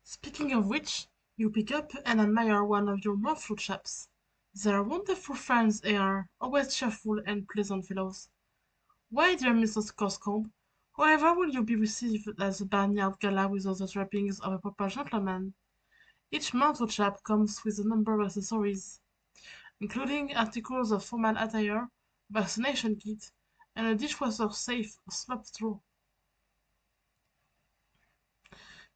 Speaking of which, you pick up and admire one of your muffled chaps. They're wonderful friends, they are, always cheerful and pleasant fellows. Why, dear Mr. Scorescombe, however will you be received at the barnyard gala with all the trappings of a proper gentleman? Each muffled chap comes with a number of accessories, including articles of formal attire, vaccination kit, and a dishwasher safe slop straw.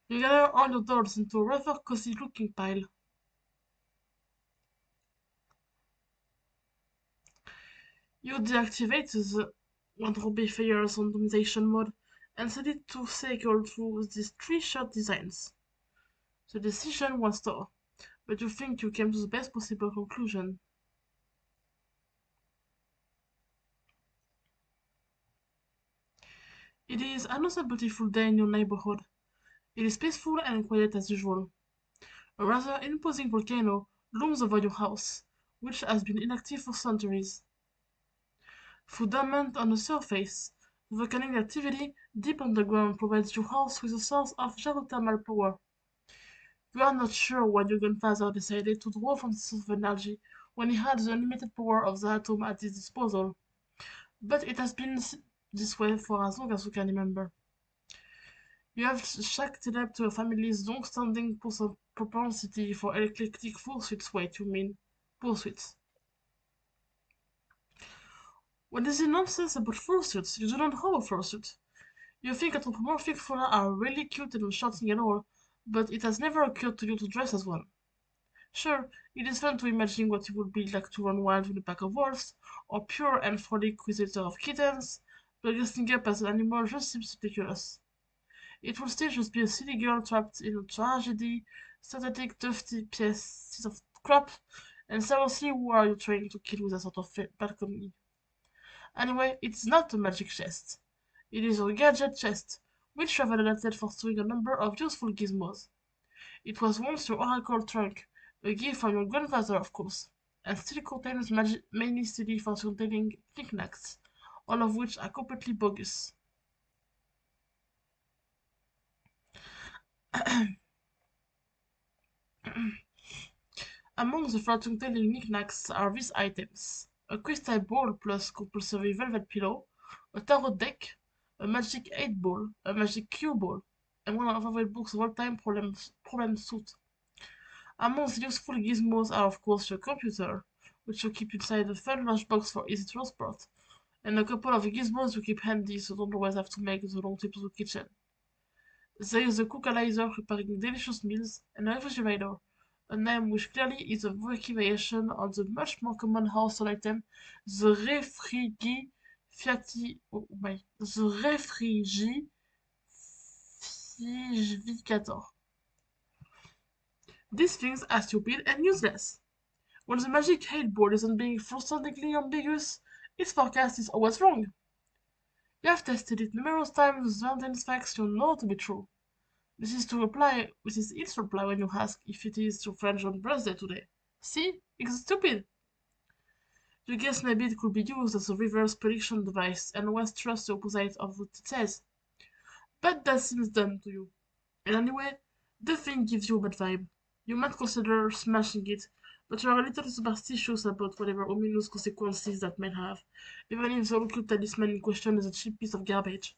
You gather all your dolls into a rather cozy-looking pile. You deactivate the wardrobe Fire's randomization mode and set it to cycle through these three shirt designs. The decision was tough, but you think you came to the best possible conclusion. It is another beautiful day in your neighborhood. It is peaceful and quiet as usual. A rather imposing volcano looms over your house, which has been inactive for centuries. Through dormant on the surface, volcanic activity deep underground provides your house with a source of geothermal power. You are not sure why your grandfather decided to draw from this source of energy when he had the unlimited power of the atom at his disposal, but it has been this way for as long as you can remember. You have shacked it up to a family's long-standing propensity for eclectic pursuits. Wait, you mean pursuits? What is the nonsense about fursuits? You do not have a fursuit. You think anthropomorphic fauna are really cute and shocking and all, but it has never occurred to you to dress as one. Sure, it is fun to imagine what it would be like to run wild with a pack of wolves, or pure and frolic with a litter of kittens, but dressing up as an animal just seems ridiculous. It would still just be a silly girl trapped in a tragedy, static, dusty piece of crap, and seriously, who are you trying to kill with a sort of balcony? Anyway, it's not a magic chest. It is a gadget chest, which you have adapted for storing a number of useful gizmos. It was once your oracle trunk, a gift from your grandfather, of course, and still contains many silly fortune-telling knickknacks, all of which are completely bogus. Among the fortune-telling knickknacks are these items: a crystal ball plus compulsory velvet pillow, a tarot deck, a magic 8 ball, a magic cue ball, and one of my favorite books of all time, Problem Suit. Among the useful gizmos are of course your computer, which you keep inside a fun lunchbox for easy transport, and a couple of gizmos you keep handy so don't always have to make the long trip to the kitchen. There is a cookalizer preparing delicious meals, and a refrigerator, a name which clearly is a wacky variation on the much more common household item, the refrigificator. These things are stupid and useless. When the magic hate board isn't being frustratingly ambiguous, its forecast is always wrong. You have tested it numerous times with certain facts you know to be true. This is its reply when you ask if it is your friend's birthday today. See? It's stupid. You guess maybe it could be used as a reverse prediction device and always trust the opposite of what it says. But that seems dumb to you. And anyway, the thing gives you a bad vibe. You might consider smashing it, but you are a little superstitious about whatever ominous consequences that may have, even if the local talisman in question is a cheap piece of garbage.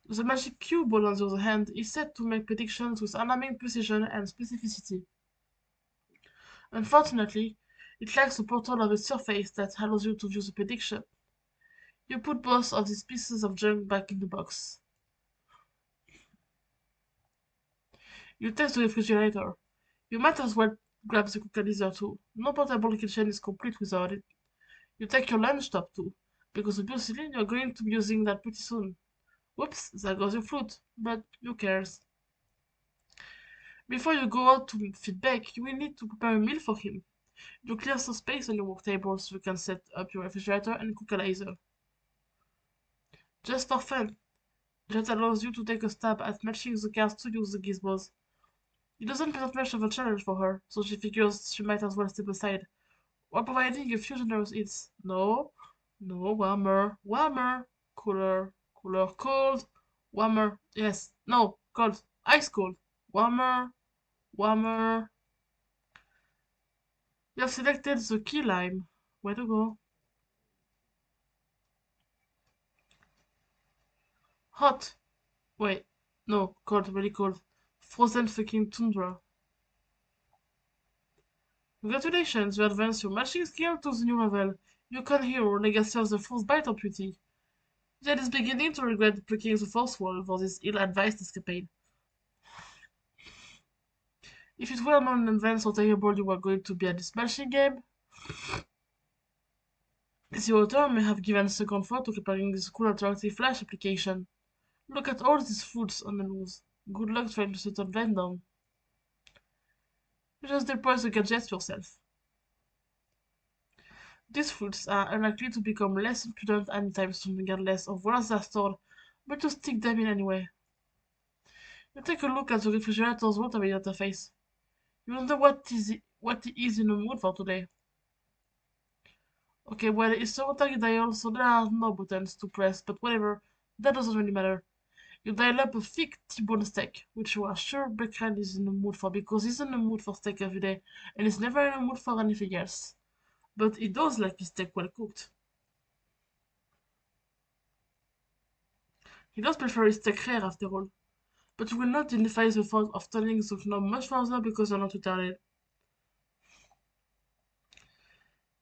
The magic cube, on the other hand, is said to make predictions with alarming precision and specificity. Unfortunately, it lacks a portal of its surface that allows you to view the prediction. You put both of these pieces of junk back in the box. You test the refrigerator. You might as well grab the cookalizer too. No portable kitchen is complete without it. You take your lunch top too, because obviously you're going to be using that pretty soon. Whoops, there goes your fruit, but who cares? Before you go out to feed Beck, you will need to prepare a meal for him. You clear some space on your work table so you can set up your refrigerator and cookalizer. Just for fun, that allows you to take a stab at matching the cards to use the gizmos. It doesn't present much of a challenge for her, so she figures she might as well step aside, while providing a few generous eats. No, no, warmer, warmer, cooler, cooler, cold, Warmer. Yes. No. Cold. Ice cold. Warmer. Warmer. You have selected the key lime. Way to go. Hot. Wait. No. Cold. Really cold. Frozen fucking tundra. Congratulations, you advance your matching skill to the new level. You can hear legacy of the fourth bite of beauty. Jed is beginning to regret plucking the fourth wall for this ill-advised escapade. If it were known in advance how terrible you were going to be at this matching game, the author may have given second thought to preparing this cool interactive flash application. Look at all these foods on the news. Good luck trying to settle them down. You just deploy the gadgets yourself. These foods are unlikely to become less impudent anytime soon regardless of where they're stored, but you stick them in anyway. You take a look at the refrigerator's watery interface. You wonder what he is in the mood for today. Okay, well, it's a rotary dial, so there are no buttons to press, but whatever, that doesn't really matter. You dial up a thick T-bone steak, which you are sure Beckham is in the mood for because he's in the mood for steak every day, and is never in the mood for anything else. But he does like his steak well cooked. He does prefer his steak rare after all. But you will not identify the fault of turning the knob much further because you're not retarded.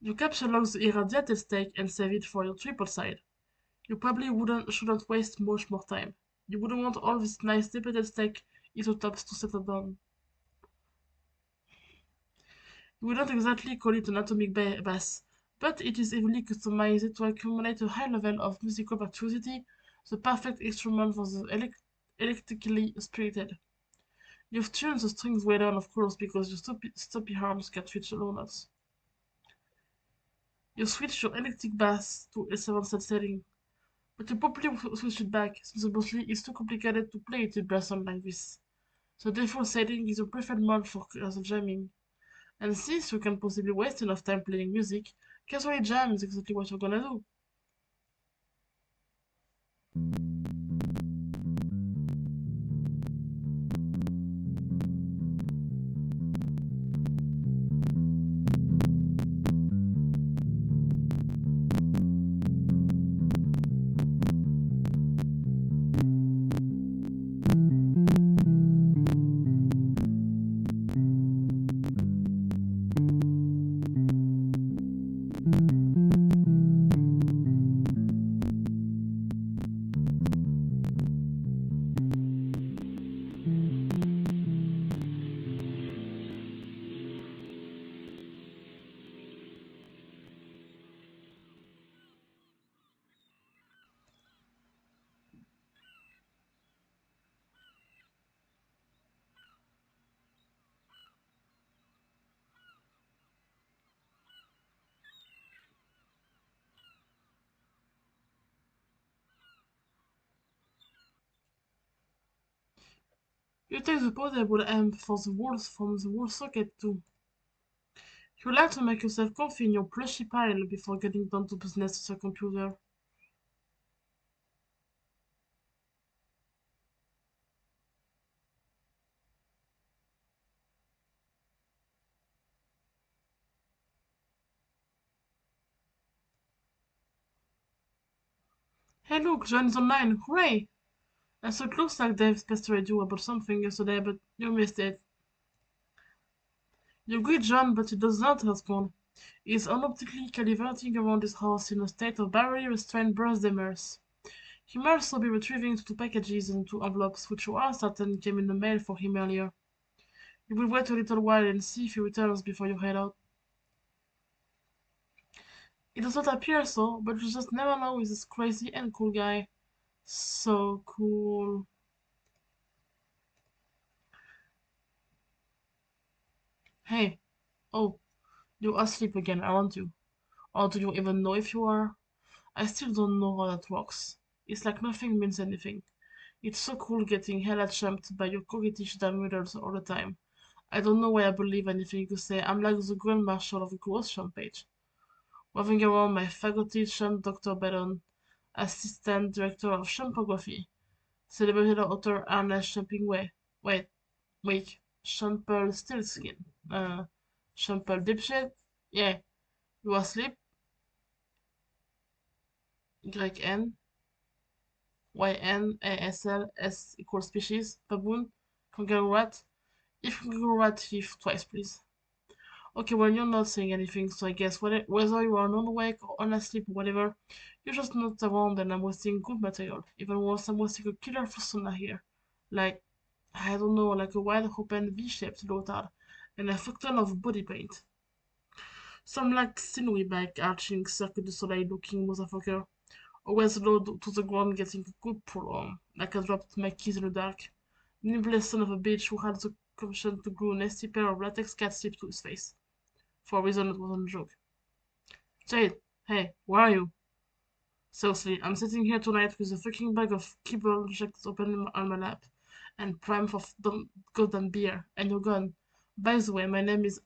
You capture lock the irradiated steak and save it for your triple side. You probably shouldn't waste much more time. You wouldn't want all this nice dipped steak isotops to settle down. You wouldn't exactly call it an atomic bass, but it is heavily customized to accumulate a high level of musical virtuosity, the perfect instrument for the electrically spirited. You've tuned the strings way down, of course, because your stoppy arms can reach low notes. You switch your electric bass to a 7-set setting, but you probably switch it back, since mostly it's too complicated to play it in person like this. The default setting is your preferred mode for casual jamming, and since you can possibly waste enough time playing music, casually jam is exactly what you're gonna do. You take the portable amp for the walls from the wall socket too. You like to make yourself comfy in your plushy pile before getting down to business with your computer. Hey look, John is online, hooray! So it looks like they've pestered you about something yesterday, but you missed it. You greet John, but he does not respond. He is unoptically gallivanting around his house in a state of barely restrained birthday mirth. He may also be retrieving two packages and two envelopes, which you are certain came in the mail for him earlier. You will wait a little while and see if he returns before you head out. It does not appear so, but you just never know with this crazy and cool guy. So cool. Hey, oh, you're asleep again, aren't you? Or do you even know if you are? I still don't know how that works. It's like nothing means anything. It's so cool getting hella chumped by your coquettish damn all the time. I don't know why I believe anything you say. I'm like the Grand Marshal of the Gross Chump page. Waving around my faculty chump Dr. Baron, Assistant Director of Chumpography. celebrated author Ernest Hemingway. Wait, wait, Champel Stillskin. Champel Dipshit? Yeah, you asleep? YN, YNASL, S equals species, baboon, kangaroo rat. If kangaroo rat, thief twice, please. Okay, well, you're not saying anything, so I guess whether you are non-awake or unasleep or whatever, you're just not around and I'm wasting good material. Even worse, I'm wasting a killer persona here. Like, I don't know, like a wide open V-shaped lotard and a fuck ton of body paint. Some like sinewy back arching Cirque du Soleil looking motherfucker. Always low to the ground getting a good pull on, like I dropped my keys in the dark. Nimbless son of a bitch who had the gumption to glue a nasty pair of latex cat tips to his face. For a reason it wasn't a joke. Jade, hey, where are you? Seriously, I'm sitting here tonight with a fucking bag of kibble jacked open on my lap, and prime for goddamn beer, and you're gone. By the way, my name is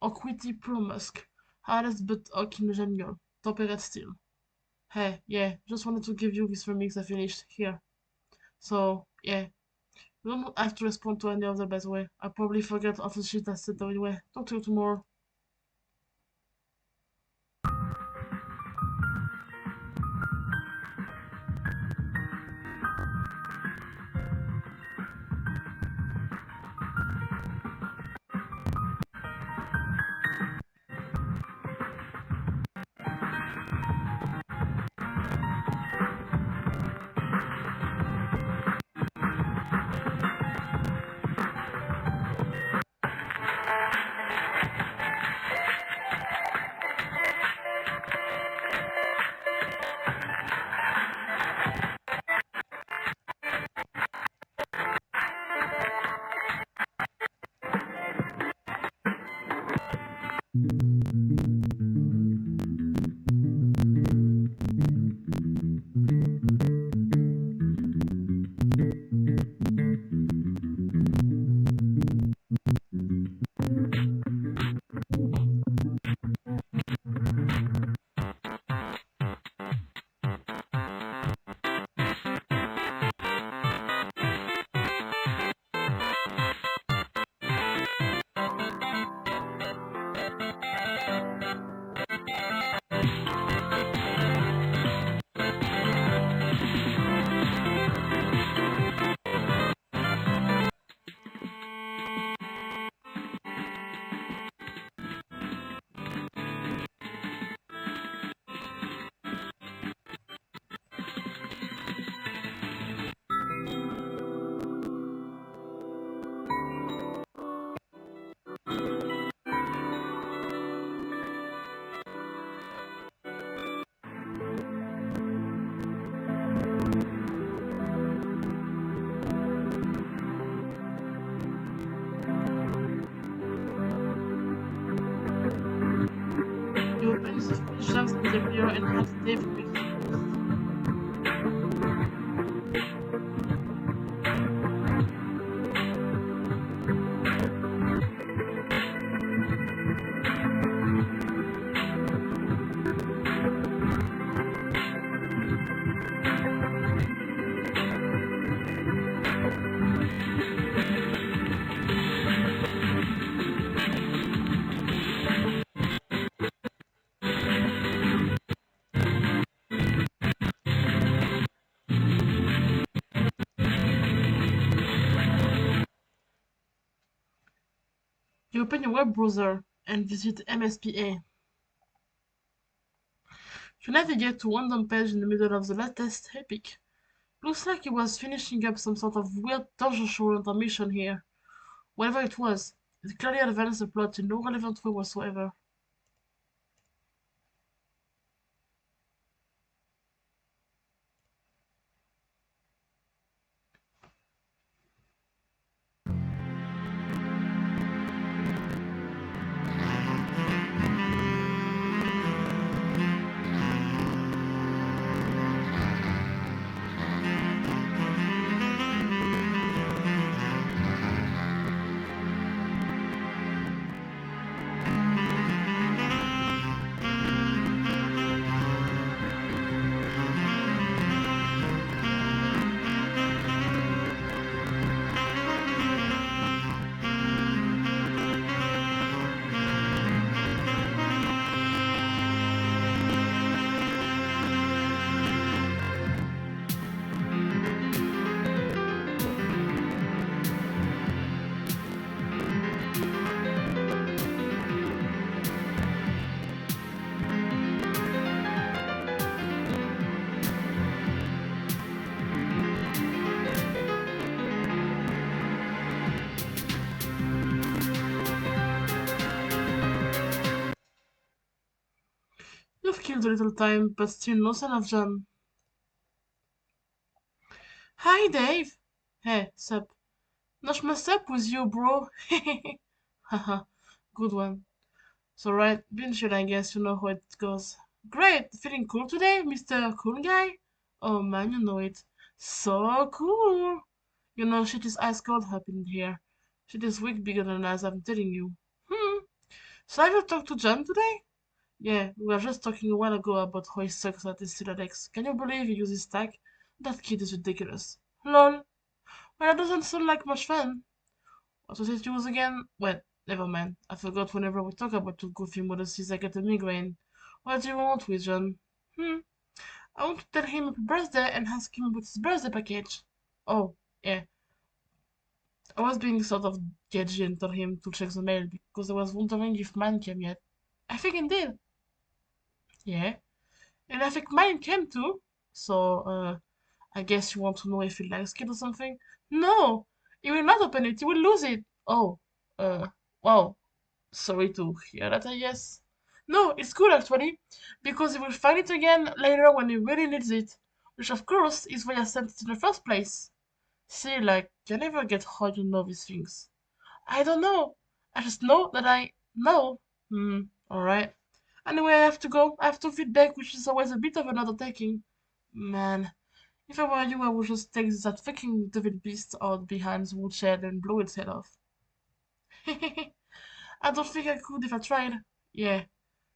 Oquity Plumusk, hardest but oak in general, topper still. Hey, yeah, just wanted to give you this remix I finished here. So, yeah, you don't have to respond to any of them, by the way. I probably forgot half the shit I said anyway. Talk to you tomorrow. You open the shelves with the beer and have Dave remix. You open your web browser and visit MSPA. You navigate to one random page in the middle of the latest epic. Looks like he was finishing up some sort of weird torture intermission here. Whatever it was, it clearly advanced the plot in no relevant way whatsoever. killed a little time, but still no sign of John. Hi, Dave. Hey, sup. Not messed up with you, bro. Haha, good one. So right, been sure I guess you know how it goes. Great, feeling cool today, Mr. Cool Guy? Oh man, you know it. So cool. You know shit is ice cold up in here. Shit is way bigger than us, I'm telling you. Hmm. So have you talked to John today? Yeah, we were just talking a while ago about how he sucks at his Alex. Can you believe he uses stack? That kid is ridiculous. Lol. Well, that doesn't sound like much fun. What was it use again? Well, never mind. I forgot whenever we talk about your goofy modesties I get a migraine. What do you want with John? Hmm. I want to tell him happy birthday and ask him about his birthday package. Oh, yeah. I was being sort of judgy and told him to check the mail because I was wondering if mine came yet. I think it did. Yeah. And I think mine came too. So, I guess you want to know if he likes it or something? No! He will not open it, he will lose it. Oh, uh, wow. Sorry to hear that, I guess. No, it's cool actually, because he will find it again later when he really needs it. Which of course is why I sent it in the first place. See, like, you never get how you know these things. I don't know. I just know that I know. Hmm, alright. Anyway, I have to go. I have to feed back, which is always a bit of an undertaking. Man, if I were you, I would just take that fucking devil beast out behind the woodshed and blow its head off. I don't think I could if I tried. Yeah,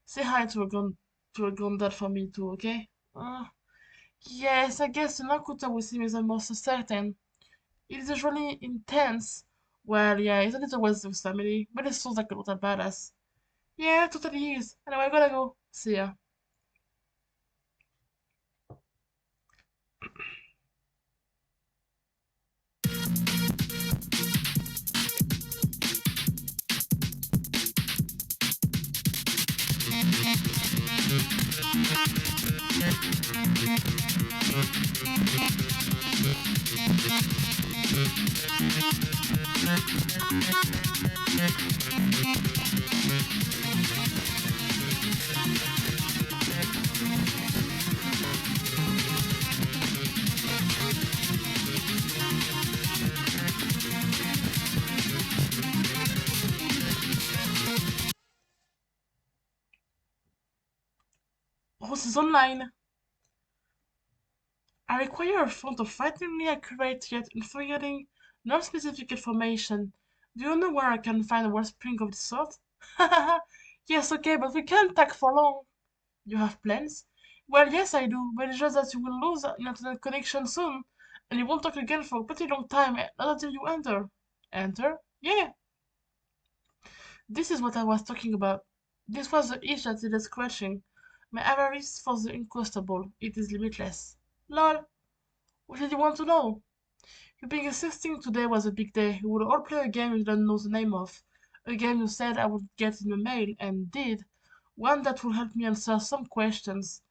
say hi to a granddad for me too, okay? Yes, I guess the Nakuta with him is the most certain. It is usually intense. Well, yeah, it's a little waste of family, but it sounds like a little badass. Yeah, totally is. Anyway, I gotta go. See ya. Horse is online. I require a font of frighteningly accurate yet infuriating, non-specific information. Do you know where I can find a wellspring of this sort? Yes, okay, but we can't talk for long. You have plans? Well, yes, I do, but it's just that you will lose internet connection soon, and you won't talk again for a pretty long time, not until you enter. Enter? Yeah, this is what I was talking about. This was the itch that needed scratching. My avarice for the inquestable, it is limitless. Lol, what did you want to know? You being insisting today was a big day. We would all play a game you don't know the name of. A game you said I would get in the mail, and did. One that will help me answer some questions.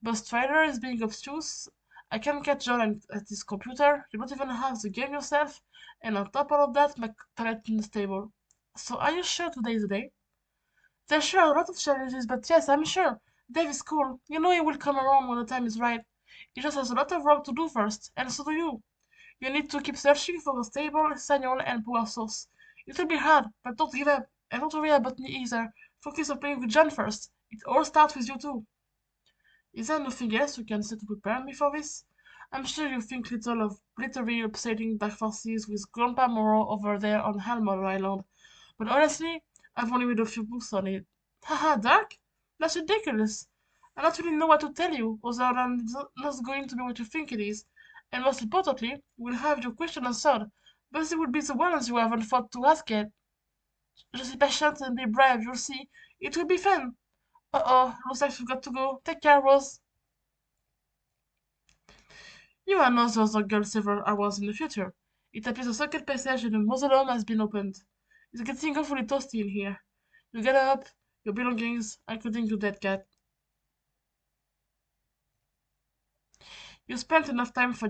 But Strider is being obtuse. I can't catch John at his computer. You don't even have the game yourself. And on top of all that, my talent is unstable. So are you sure today is the day? There's sure a lot of challenges, but yes, I'm sure. Dave is cool. You know he will come around when the time is right. He just has a lot of work to do first, and so do you. You need to keep searching for a stable, signal, and power source. It will be hard, but don't give up. And don't worry about me either. Focus on playing with John first. It all starts with you too. Is there nothing else you can say to prepare me for this? I'm sure you think little of glittery, upsetting dark forces with Grandpa Morrow over there on Halmore Island, but honestly, I've only read a few books on it. Haha, dark? That's ridiculous. I don't really know what to tell you, other than it's not going to be what you think it is. And most importantly, we'll have your question answered, but they will be the ones you haven't thought to ask yet. Just be patient and be brave, you'll see. It will be fun. Uh-oh, looks like we've got to go. Take care, Rose. You are not the other girl several hours in the future. It appears a second passage in the mausoleum has been opened. It's getting awfully toasty in here. You get up, your belongings, including your dead cat. You spent enough time for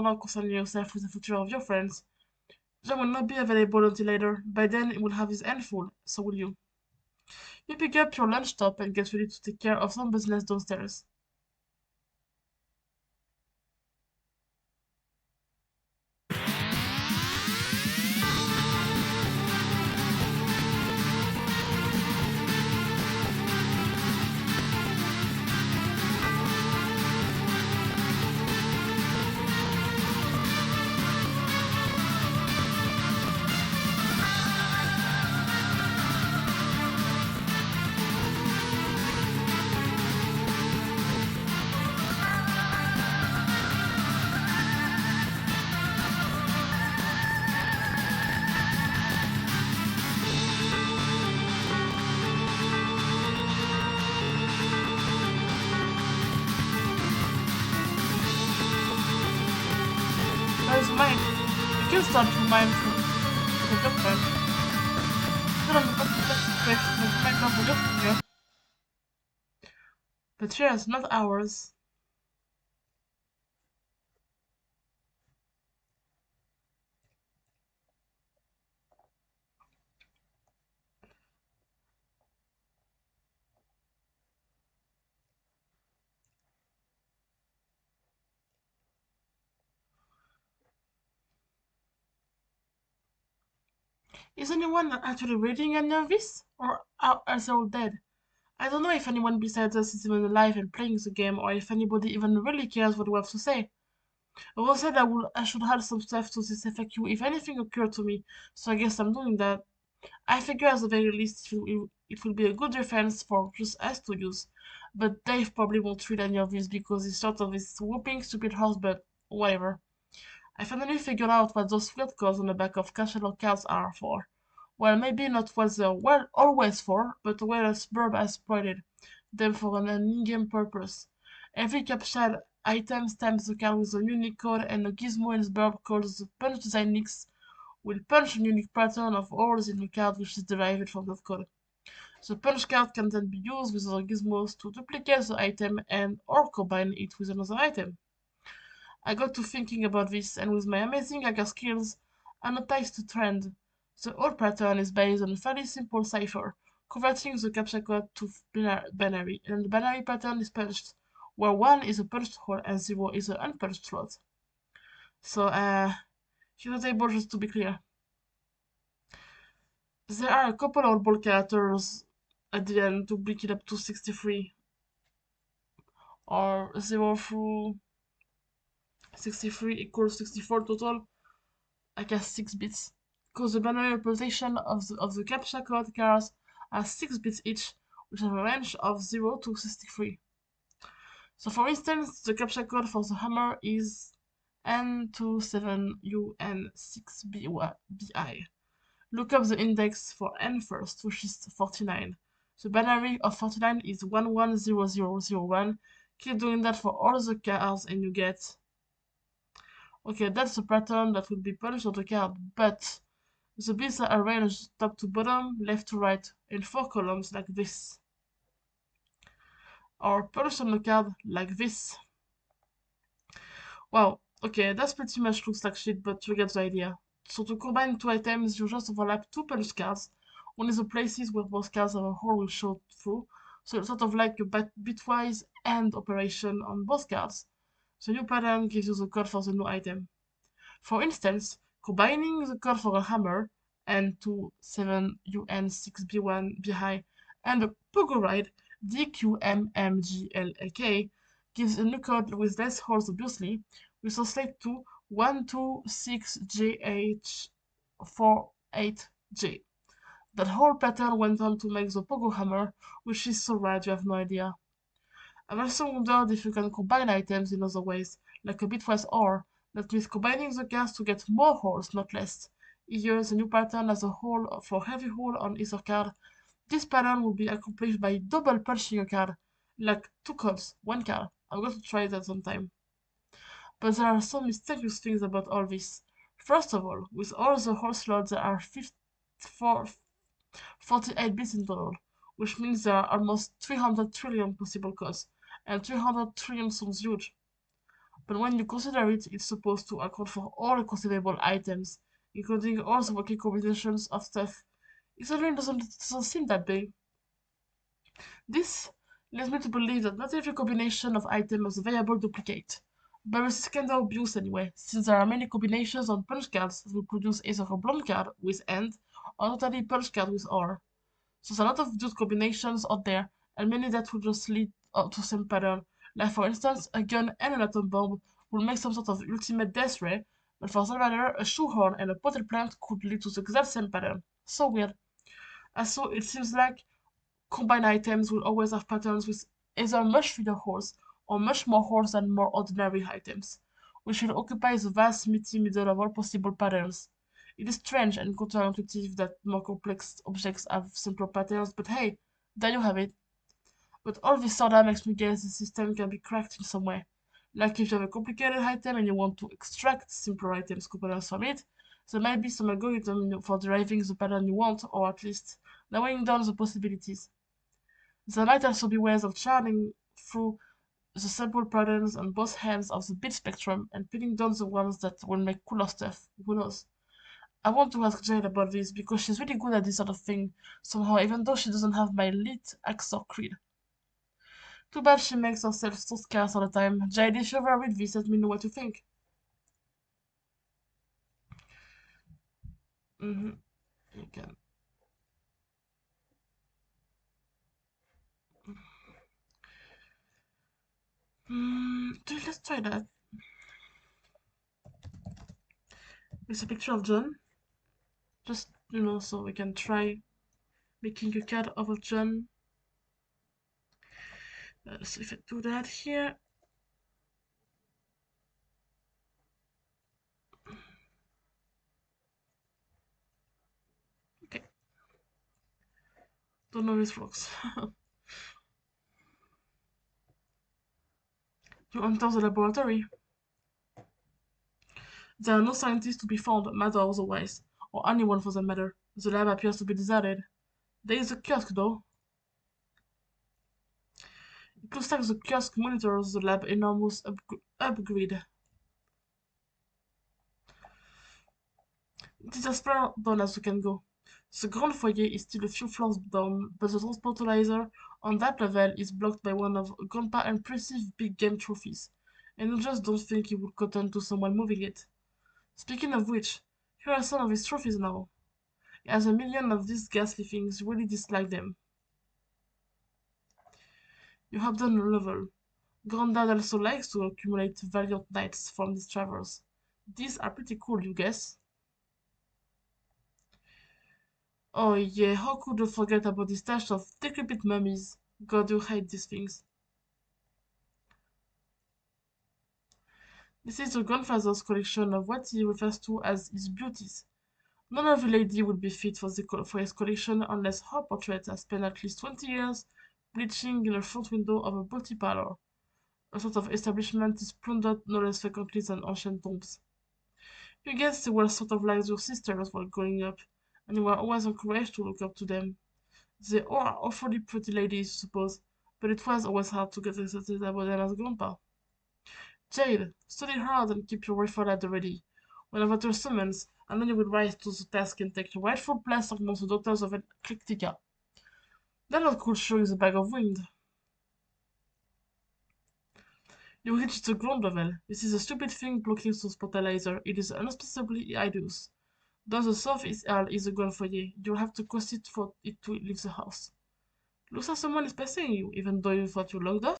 now concerning yourself with the future of your friends. John will not be available until later. By then, he will have his hand full. So will you. You pick up your lunch top and get ready to take care of some business downstairs. There's mine. You can start your mind from the government. Then I'm going to flex like mind of the government. But yours, not ours. Is anyone actually reading any of this? Or are they all dead? I don't know if anyone besides us is even alive and playing the game, or if anybody even really cares what we have to say. Rose said I should add some stuff to this FAQ if anything occurred to me, so I guess I'm doing that. I figure at the very least it will be a good reference for just us to use, but Dave probably won't read any of this because he's sort of this whooping stupid horse, but whatever. I finally figured out what those weird codes on the back of casual cards are for. Well, maybe not what they're well always for, but whereas Burb has spoiled them for an in-game purpose. Every captured item stamps the card with a unique code, and a gizmo in Burb called the punch design mix will punch a unique pattern of holes in the card which is derived from that code. The punch card can then be used with other gizmos to duplicate the item and or combine it with another item. I got to thinking about this, and with my amazing hacker skills, I noticed a trend. The old pattern is based on a fairly simple cipher, converting the captcha code to binary, and the binary pattern is punched, where 1 is a punched hole and 0 is an unpunched slot. So, here's the table just to be clear. There are a couple of ball characters at the end to break it up to 63, or 0 through 63 equals 64 total. I guess 6 bits. Because the binary representation of the captcha code cards are 6 bits each, which have a range of 0 to 63. So for instance, the captcha code for the hammer is N27UN6BI. Look up the index for N first, which is 49. The binary of 49 is 110001. Keep doing that for all the cards and you get... Okay, that's the pattern that will be punched on the card, but the bits are arranged top to bottom, left to right, in 4 columns like this. Or punched on the card like this. Wow, okay, that pretty much looks like shit, but you get the idea. So to combine 2 items, you just overlap 2 punch cards, only the places where both cards have a hole will show through, so it's sort of like a bitwise AND operation on both cards. The new pattern gives you the code for the new item. For instance, combining the code for a hammer N27UN6B1BI and a pogo ride DQMMGLAK gives a new code with less holes obviously, which translates to 126JH48J. That whole pattern went on to make the pogo hammer, which is so rad you have no idea. I've also wondered if you can combine items in other ways, like a bitwise OR, that means combining the cards to get more holes, not less. Here, the new pattern has a hole for every hole on either card. This pattern will be accomplished by double punching a card, like 2 cards, 1 card. I'm going to try that sometime. But there are some mysterious things about all this. First of all, with all the hole slots, there are 48 bits in total, which means there are almost 300 trillion possible codes, and 300 trillion sounds huge. But when you consider it, it's supposed to account for all conceivable items, including all the working combinations of stuff. It certainly doesn't seem that big. This leads me to believe that not every combination of items is a viable duplicate. But this is kind of obvious anyway, since there are many combinations on punch cards that will produce either a blonde card with end or totally punch card with R. So there's a lot of good combinations out there, and many that will just lead to the same pattern. Like for instance, a gun and an atom bomb will make some sort of ultimate death ray, but for that matter, a shoehorn and a potted plant could lead to the exact same pattern. So weird. And so it seems like combined items will always have patterns with either much fewer holes or much more holes than more ordinary items, which will occupy the vast meaty middle of all possible patterns. It is strange and counterintuitive that more complex objects have simpler patterns, but hey, there you have it. But all this sorta makes me guess the system can be cracked in some way. Like if you have a complicated item and you want to extract simpler items components from it, there might be some algorithm for deriving the pattern you want, or at least narrowing down the possibilities. There might also be ways of charting through the simple patterns on both ends of the bit spectrum and pinning down the ones that will make cooler stuff. Who knows? I want to ask Jade about this because she's really good at this sort of thing somehow, even though she doesn't have my lit axe or creed. Too bad she makes herself so scarce all the time. Jade, if you ever read this, let me know what you think. Mm-hmm. You can. Dude, let's try that. It's a picture of John. Just, so we can try making a card of John. So if I do that here, okay, don't know this works. You enter the laboratory. There are no scientists to be found, matter or otherwise, or anyone for that matter. The lab appears to be deserted. There is a kiosk though. It looks like the kiosk monitors the lab enormous upgrade. It is as far down as we can go. The ground foyer is still a few floors down, but the transportalizer on that level is blocked by one of Grandpa's impressive big game trophies, and I just don't think he would cotton to someone moving it. Speaking of which, here are some of his trophies now. He has a million of these ghastly things, really dislike them. You have done a level. Grandad also likes to accumulate valiant knights from these travels. These are pretty cool, you guess? Oh yeah, how could you forget about the stash of decrepit mummies? God, you hate these things. This is your grandfather's collection of what he refers to as his beauties. None of the lady would be fit for his collection unless her portrait has spent at least 20 years bleaching in the front window of a beauty parlor, a sort of establishment is plundered no less frequently than ancient tombs. You guess they were sort of like your sisters while growing up, and you were always encouraged to look up to them. They are awfully pretty ladies, I suppose, but it was always hard to get excited about them as grandpa. Jade, study hard and keep your rifle at the ready. Whenever there's summons, and then you will rise to the task and take your rightful place amongst the daughters of Eclectica. That not cool show is a bag of wind. You reach the ground level. This is a stupid thing blocking the spotalizer. It is unspeakably hideous. Down the south is a gun foyer. You'll have to cross it for it to leave the house. Looks like someone is pursuing you, even though you thought you logged off.